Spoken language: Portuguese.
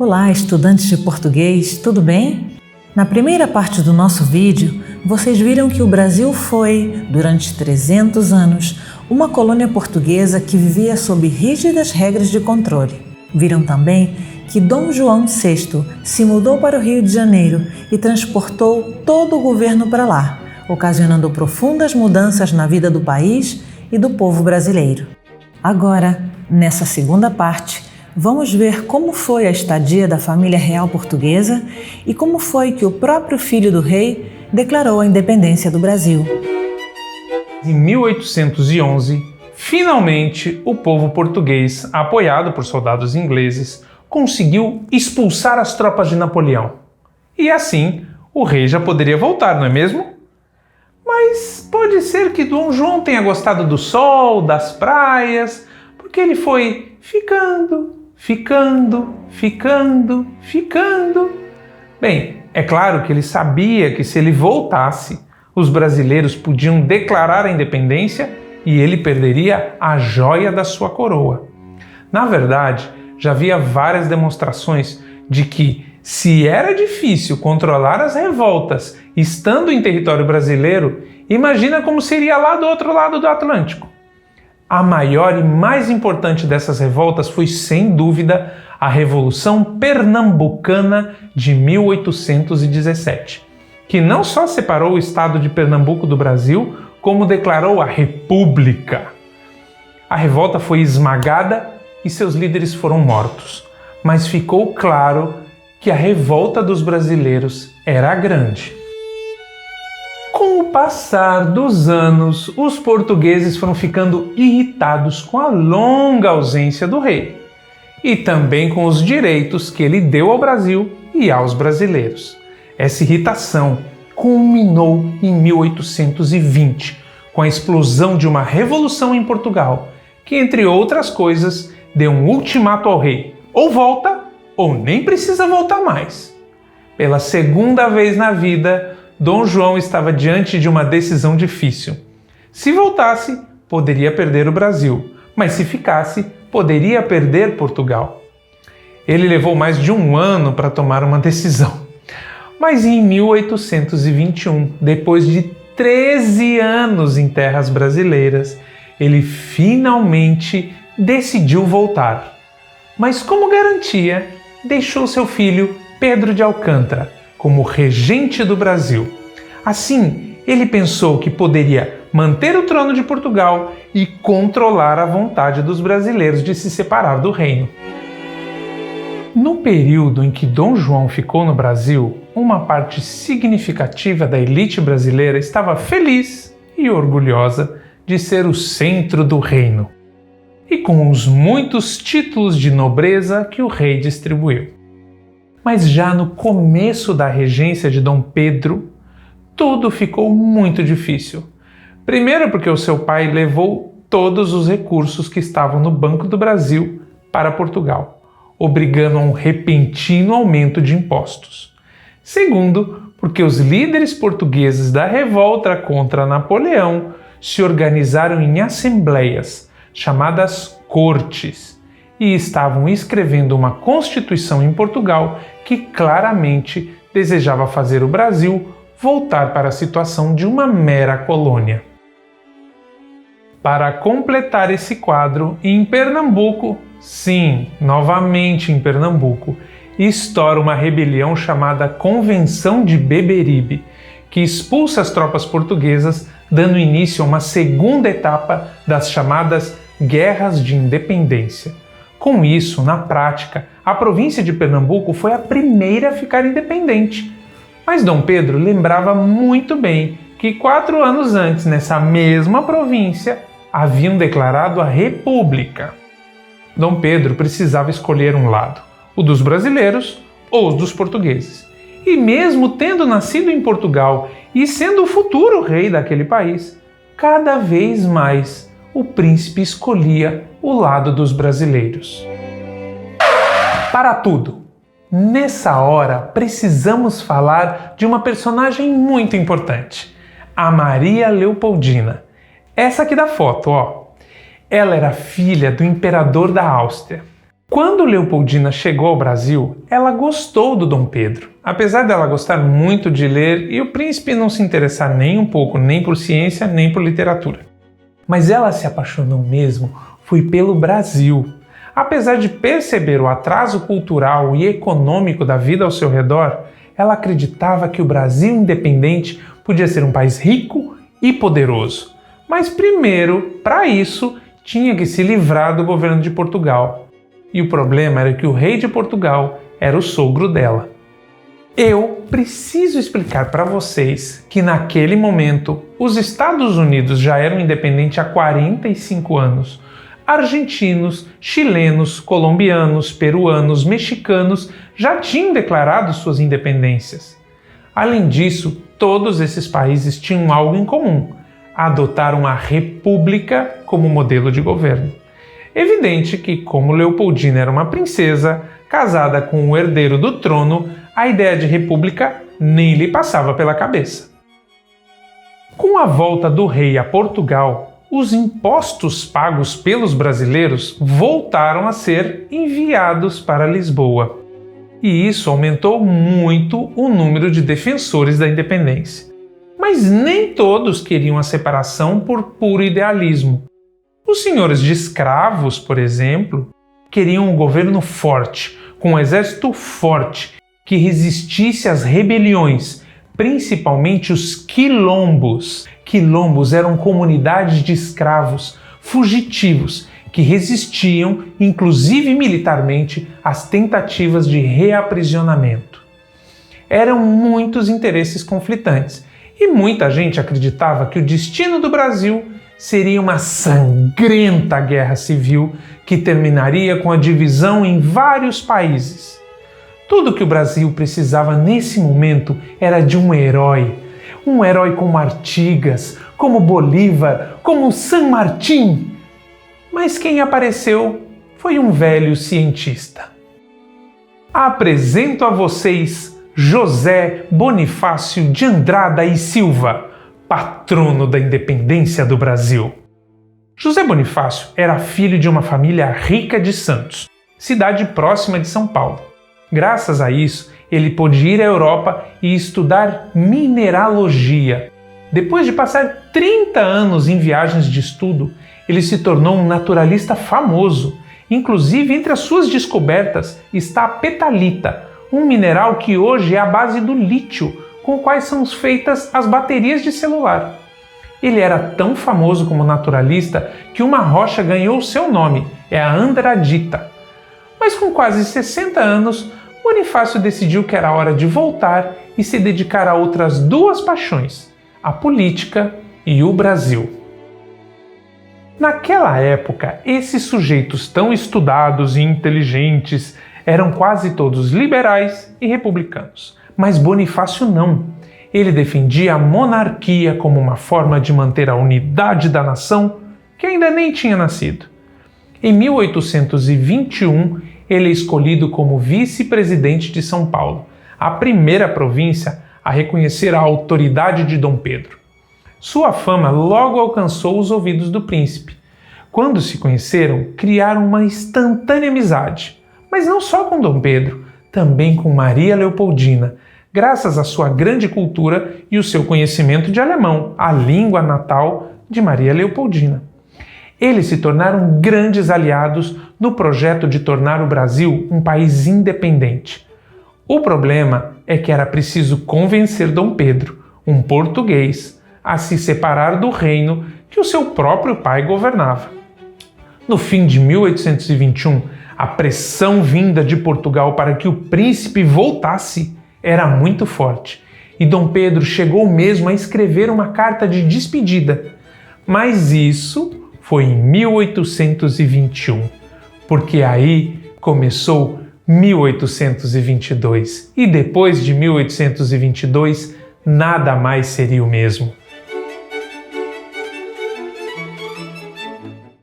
Olá, estudantes de português, tudo bem? Na primeira parte do nosso vídeo, vocês viram que o Brasil foi, durante 300 anos, uma colônia portuguesa que vivia sob rígidas regras de controle. Viram também que Dom João VI se mudou para o Rio de Janeiro e transportou todo o governo para lá, ocasionando profundas mudanças na vida do país e do povo brasileiro. Agora, nessa segunda parte, vamos ver como foi a estadia da família real portuguesa e como foi que o próprio filho do rei declarou a independência do Brasil. Em 1811, finalmente, o povo português, apoiado por soldados ingleses, conseguiu expulsar as tropas de Napoleão. E assim, o rei já poderia voltar, não é mesmo? Mas pode ser que Dom João tenha gostado do sol, das praias, porque ele foi ficando. Bem, é claro que ele sabia que se ele voltasse, os brasileiros podiam declarar a independência e ele perderia a joia da sua coroa. Na verdade, já havia várias demonstrações de que, se era difícil controlar as revoltas estando em território brasileiro, imagina como seria lá do outro lado do Atlântico. A maior e mais importante dessas revoltas foi, sem dúvida, a Revolução Pernambucana de 1817, que não só separou o estado de Pernambuco do Brasil, como declarou a República. A revolta foi esmagada e seus líderes foram mortos, mas ficou claro que a revolta dos brasileiros era grande. Com o passar dos anos, os portugueses foram ficando irritados com a longa ausência do rei e também com os direitos que ele deu ao Brasil e aos brasileiros. Essa irritação culminou em 1820, com a explosão de uma revolução em Portugal, que, entre outras coisas, deu um ultimato ao rei: ou volta, ou nem precisa voltar mais. Pela segunda vez na vida, Dom João estava diante de uma decisão difícil. Se voltasse, poderia perder o Brasil, mas se ficasse, poderia perder Portugal. Ele levou mais de um ano para tomar uma decisão. Mas em 1821, depois de 13 anos em terras brasileiras, ele finalmente decidiu voltar. Mas como garantia, deixou seu filho Pedro de Alcântara como regente do Brasil. Assim, ele pensou que poderia manter o trono de Portugal e controlar a vontade dos brasileiros de se separar do reino. No período em que Dom João ficou no Brasil, uma parte significativa da elite brasileira estava feliz e orgulhosa de ser o centro do reino, e com os muitos títulos de nobreza que o rei distribuiu. Mas já no começo da regência de Dom Pedro, tudo ficou muito difícil. Primeiro porque o seu pai levou todos os recursos que estavam no Banco do Brasil para Portugal, obrigando a um repentino aumento de impostos. Segundo, porque os líderes portugueses da revolta contra Napoleão se organizaram em assembleias, chamadas cortes, e estavam escrevendo uma constituição em Portugal que claramente desejava fazer o Brasil voltar para a situação de uma mera colônia. Para completar esse quadro, em Pernambuco, sim, novamente em Pernambuco, estoura uma rebelião chamada Convenção de Beberibe, que expulsa as tropas portuguesas, dando início a uma segunda etapa das chamadas Guerras de Independência. Com isso, na prática, a província de Pernambuco foi a primeira a ficar independente. Mas Dom Pedro lembrava muito bem que 4 anos antes, nessa mesma província, haviam declarado a República. Dom Pedro precisava escolher um lado, o dos brasileiros ou os dos portugueses. E mesmo tendo nascido em Portugal e sendo o futuro rei daquele país, cada vez mais o príncipe escolhia o lado dos brasileiros. Para tudo, nessa hora precisamos falar de uma personagem muito importante, a Maria Leopoldina. Essa aqui da foto, ó. Ela era filha do imperador da Áustria. Quando Leopoldina chegou ao Brasil, ela gostou do Dom Pedro, apesar dela gostar muito de ler e o príncipe não se interessar nem um pouco nem por ciência nem por literatura. Mas ela se apaixonou mesmo foi pelo Brasil. Apesar de perceber o atraso cultural e econômico da vida ao seu redor, ela acreditava que o Brasil independente podia ser um país rico e poderoso. Mas primeiro, para isso, tinha que se livrar do governo de Portugal. E o problema era que o rei de Portugal era o sogro dela. Eu preciso explicar para vocês que naquele momento os Estados Unidos já eram independentes há 45 anos. Argentinos, chilenos, colombianos, peruanos, mexicanos já tinham declarado suas independências. Além disso, todos esses países tinham algo em comum: adotaram a república como modelo de governo. Evidente que, como Leopoldina era uma princesa, casada com o herdeiro do trono, a ideia de república nem lhe passava pela cabeça. Com a volta do rei a Portugal, os impostos pagos pelos brasileiros voltaram a ser enviados para Lisboa. E isso aumentou muito o número de defensores da independência. Mas nem todos queriam a separação por puro idealismo. Os senhores de escravos, por exemplo, queriam um governo forte, com um exército forte, que resistisse às rebeliões, principalmente os quilombos. Quilombos eram comunidades de escravos fugitivos que resistiam, inclusive militarmente, às tentativas de reaprisionamento. Eram muitos interesses conflitantes e muita gente acreditava que o destino do Brasil seria uma sangrenta guerra civil que terminaria com a divisão em vários países. Tudo que o Brasil precisava nesse momento era de um herói como Artigas, como Bolívar, como San Martín. Mas quem apareceu foi um velho cientista. Apresento a vocês José Bonifácio de Andrada e Silva, patrono da independência do Brasil. José Bonifácio era filho de uma família rica de Santos, cidade próxima de São Paulo. Graças a isso, ele pôde ir à Europa e estudar mineralogia. Depois de passar 30 anos em viagens de estudo, ele se tornou um naturalista famoso. Inclusive, entre as suas descobertas está a petalita, um mineral que hoje é a base do lítio, com quais são feitas as baterias de celular. Ele era tão famoso como naturalista que uma rocha ganhou seu nome, é a andradita. Mas com quase 60 anos, Bonifácio decidiu que era hora de voltar e se dedicar a outras duas paixões, a política e o Brasil. Naquela época, esses sujeitos tão estudados e inteligentes eram quase todos liberais e republicanos. Mas Bonifácio não. Ele defendia a monarquia como uma forma de manter a unidade da nação que ainda nem tinha nascido. Em 1821, ele é escolhido como vice-presidente de São Paulo, a primeira província a reconhecer a autoridade de Dom Pedro. Sua fama logo alcançou os ouvidos do príncipe. Quando se conheceram, criaram uma instantânea amizade, mas não só com Dom Pedro, também com Maria Leopoldina, graças à sua grande cultura e o seu conhecimento de alemão, a língua natal de Maria Leopoldina. Eles se tornaram grandes aliados no projeto de tornar o Brasil um país independente. O problema é que era preciso convencer Dom Pedro, um português, a se separar do reino que o seu próprio pai governava. No fim de 1821, a pressão vinda de Portugal para que o príncipe voltasse era muito forte, e Dom Pedro chegou mesmo a escrever uma carta de despedida. Mas isso foi em 1821, porque aí começou 1822, e depois de 1822 nada mais seria o mesmo.